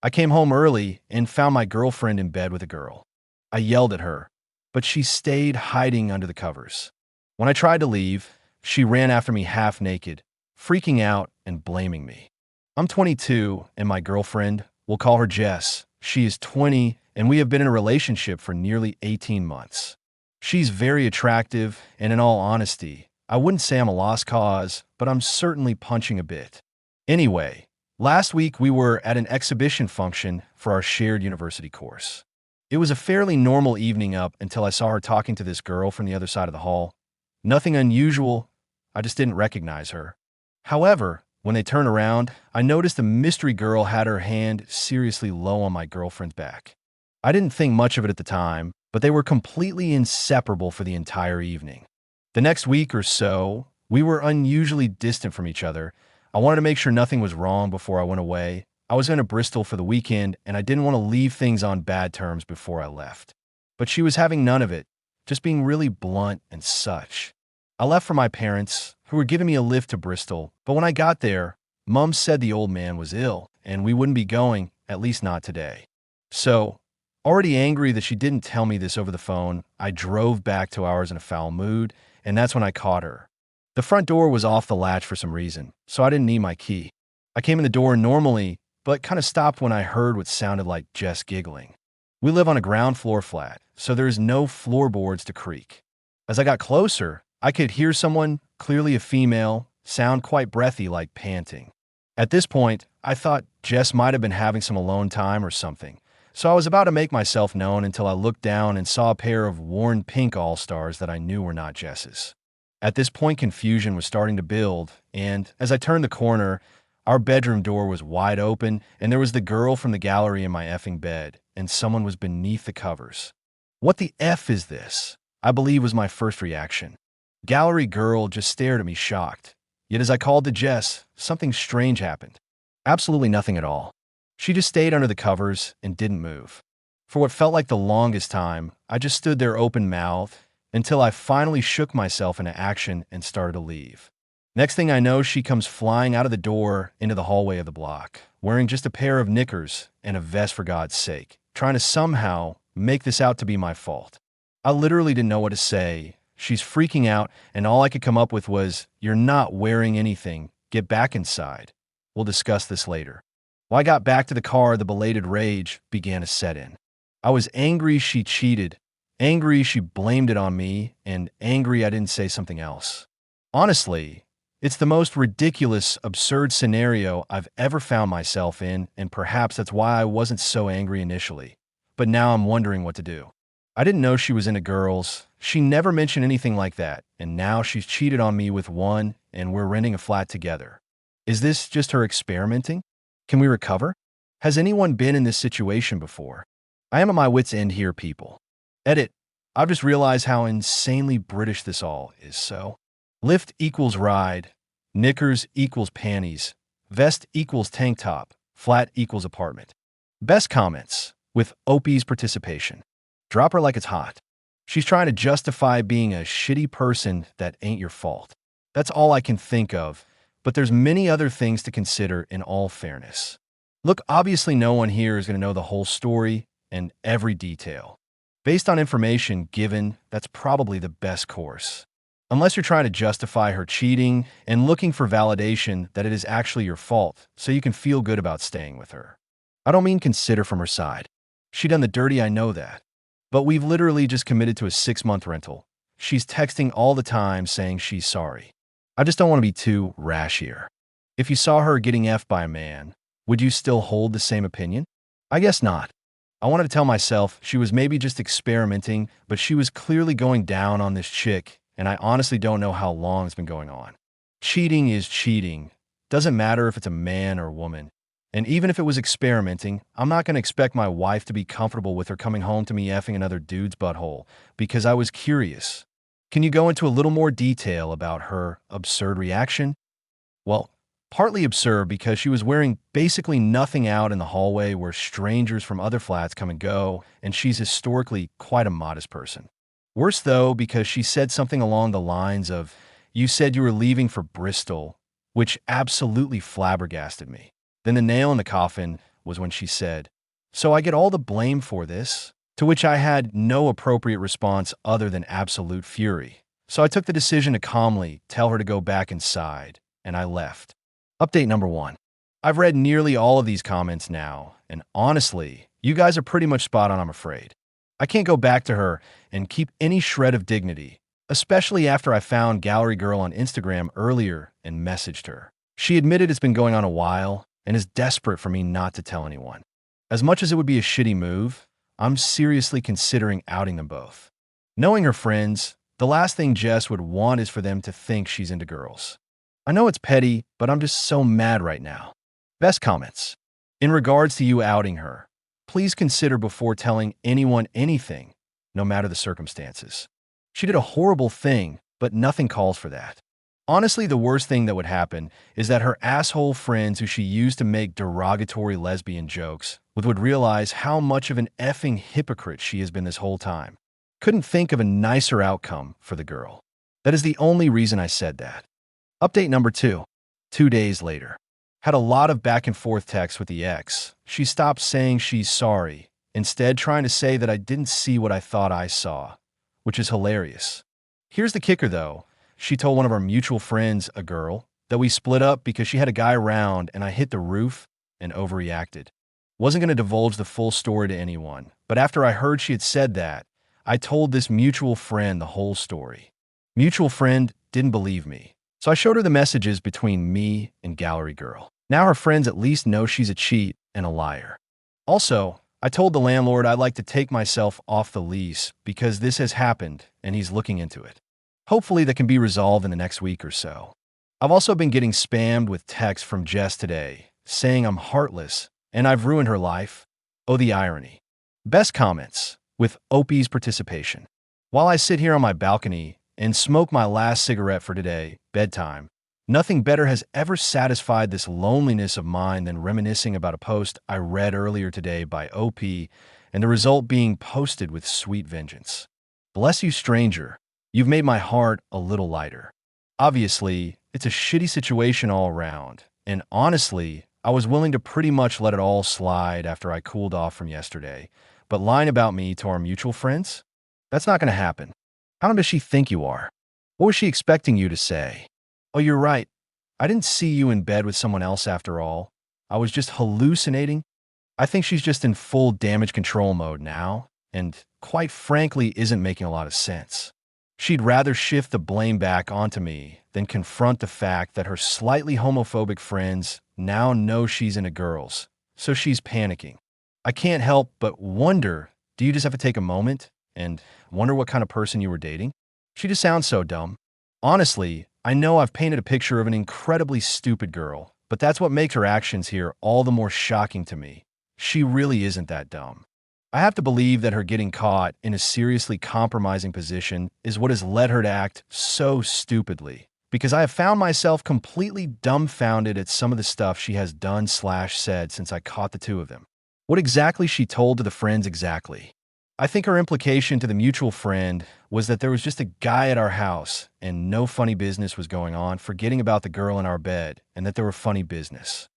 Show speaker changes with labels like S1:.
S1: I came home early and found my girlfriend in bed with a girl. I yelled at her, but she stayed hiding under the covers. When I tried to leave, she ran after me half naked, freaking out and blaming me. I'm 22, and my girlfriend, we'll call her Jess, she is 20, and we have been in a relationship for nearly 18 months. She's very attractive, and in all honesty, I wouldn't say I'm a lost cause, but I'm certainly punching a bit. Anyway, last week we were at an exhibition function for our shared university course. It was a fairly normal evening up until I saw her talking to this girl from the other side of the hall. Nothing unusual, I just didn't recognize her. However, when they turned around, I noticed the mystery girl had her hand seriously low on my girlfriend's back. I didn't think much of it at the time, but they were completely inseparable for the entire evening. The next week or so, we were unusually distant from each other. I wanted to make sure nothing was wrong before I went away. I was going to Bristol for the weekend, and I didn't want to leave things on bad terms before I left. But she was having none of it, just being really blunt and such. I left for my parents, who were giving me a lift to Bristol, but when I got there, Mum said the old man was ill, and we wouldn't be going, at least not today. So, already angry that she didn't tell me this over the phone, I drove back to ours in a foul mood, and that's when I caught her. The front door was off the latch for some reason, so I didn't need my key. I came in the door normally, but kind of stopped when I heard what sounded like Jess giggling. We live on a ground floor flat, so there's no floorboards to creak. As I got closer, I could hear someone, clearly a female, sound quite breathy like panting. At this point, I thought Jess might have been having some alone time or something, so I was about to make myself known until I looked down and saw a pair of worn pink All-Stars that I knew were not Jess's. At this point, confusion was starting to build, and as I turned the corner, our bedroom door was wide open, and there was the girl from the gallery in my effing bed, and someone was beneath the covers. What the F is this? I believe was my first reaction. Gallery girl just stared at me shocked. Yet as I called to Jess, something strange happened. Absolutely nothing at all. She just stayed under the covers and didn't move. For what felt like the longest time, I just stood there open-mouthed until I finally shook myself into action and started to leave. Next thing I know, she comes flying out of the door into the hallway of the block, wearing just a pair of knickers and a vest for God's sake, trying to somehow make this out to be my fault. I literally didn't know what to say. She's freaking out, and all I could come up with was, "You're not wearing anything. Get back inside. We'll discuss this later." When I got back to the car, the belated rage began to set in. I was angry she cheated, angry she blamed it on me, and angry I didn't say something else. Honestly, it's the most ridiculous, absurd scenario I've ever found myself in, and perhaps that's why I wasn't so angry initially. But now I'm wondering what to do. I didn't know she was into girls. She never mentioned anything like that, and now she's cheated on me with one, and we're renting a flat together. Is this just her experimenting? Can we recover? Has anyone been in this situation before? I am at my wit's end here, people. Edit. I've just realized how insanely British this all is, so. Lift equals ride. Knickers equals panties. Vest equals tank top. Flat equals apartment. Best comments, with Opie's participation. Drop her like it's hot. She's trying to justify being a shitty person that ain't your fault. That's all I can think of, but there's many other things to consider in all fairness. Look, obviously no one here is going to know the whole story and every detail. Based on information given, that's probably the best course. Unless you're trying to justify her cheating and looking for validation that it is actually your fault so you can feel good about staying with her. I don't mean consider from her side. She done the dirty, I know that. But we've literally just committed to a 6-month rental. She's texting all the time saying she's sorry. I just don't want to be too rash here. If you saw her getting effed by a man, would you still hold the same opinion? I guess not. I wanted to tell myself she was maybe just experimenting, but she was clearly going down on this chick, and I honestly don't know how long it's been going on. Cheating is cheating. Doesn't matter if it's a man or a woman. And even if it was experimenting, I'm not going to expect my wife to be comfortable with her coming home to me effing another dude's butthole, because I was curious. Can you go into a little more detail about her absurd reaction? Well, partly absurd because she was wearing basically nothing out in the hallway where strangers from other flats come and go, and she's historically quite a modest person. Worse though, because she said something along the lines of, "You said you were leaving for Bristol," which absolutely flabbergasted me. Then the nail in the coffin, was when she said, "So I get all the blame for this?" To which I had no appropriate response other than absolute fury. So I took the decision to calmly tell her to go back inside, and I left. Update number 1. I've read nearly all of these comments now, and honestly, you guys are pretty much spot on, I'm afraid. I can't go back to her and keep any shred of dignity, especially after I found Gallery Girl on Instagram earlier and messaged her. She admitted it's been going on a while and is desperate for me not to tell anyone. As much as it would be a shitty move, I'm seriously considering outing them both. Knowing her friends, the last thing Jess would want is for them to think she's into girls. I know it's petty, but I'm just so mad right now. Best comments. In regards to you outing her, please consider before telling anyone anything, no matter the circumstances. She did a horrible thing, but nothing calls for that. Honestly, the worst thing that would happen is that her asshole friends who she used to make derogatory lesbian jokes with would realize how much of an effing hypocrite she has been this whole time. Couldn't think of a nicer outcome for the girl. That is the only reason I said that. Update number 2. 2 days later. Had a lot of back and forth texts with the ex. She stopped saying she's sorry, instead trying to say that I didn't see what I thought I saw, which is hilarious. Here's the kicker though. She told one of our mutual friends, a girl, that we split up because she had a guy around and I hit the roof and overreacted. Wasn't going to divulge the full story to anyone, but after I heard she had said that, I told this mutual friend the whole story. Mutual friend didn't believe me, so I showed her the messages between me and Gallery Girl. Now her friends at least know she's a cheat and a liar. Also, I told the landlord I'd like to take myself off the lease because this has happened and he's looking into it. Hopefully that can be resolved in the next week or so. I've also been getting spammed with texts from Jess today, saying I'm heartless and I've ruined her life. Oh, the irony. Best comments, with Opie's participation. While I sit here on my balcony and smoke my last cigarette for today, bedtime, nothing better has ever satisfied this loneliness of mine than reminiscing about a post I read earlier today by OP and the result being posted with sweet vengeance. Bless you, stranger. You've made my heart a little lighter. Obviously, it's a shitty situation all around, and honestly, I was willing to pretty much let it all slide after I cooled off from yesterday, but lying about me to our mutual friends? That's not going to happen. How does she think you are? What was she expecting you to say? Oh, you're right. I didn't see you in bed with someone else after all. I was just hallucinating. I think she's just in full damage control mode now, and quite frankly isn't making a lot of sense. She'd rather shift the blame back onto me than confront the fact that her slightly homophobic friends now know she's into girls, so she's panicking. I can't help but wonder, do you just have to take a moment and wonder what kind of person you were dating? She just sounds so dumb. Honestly, I know I've painted a picture of an incredibly stupid girl, but that's what makes her actions here all the more shocking to me. She really isn't that dumb. I have to believe that her getting caught in a seriously compromising position is what has led her to act so stupidly, because I have found myself completely dumbfounded at some of the stuff she has done/said since I caught the two of them. What exactly she told to the friends exactly? I think her implication to the mutual friend was that there was just a guy at our house and no funny business was going on, forgetting about the girl in our bed and that there were funny business.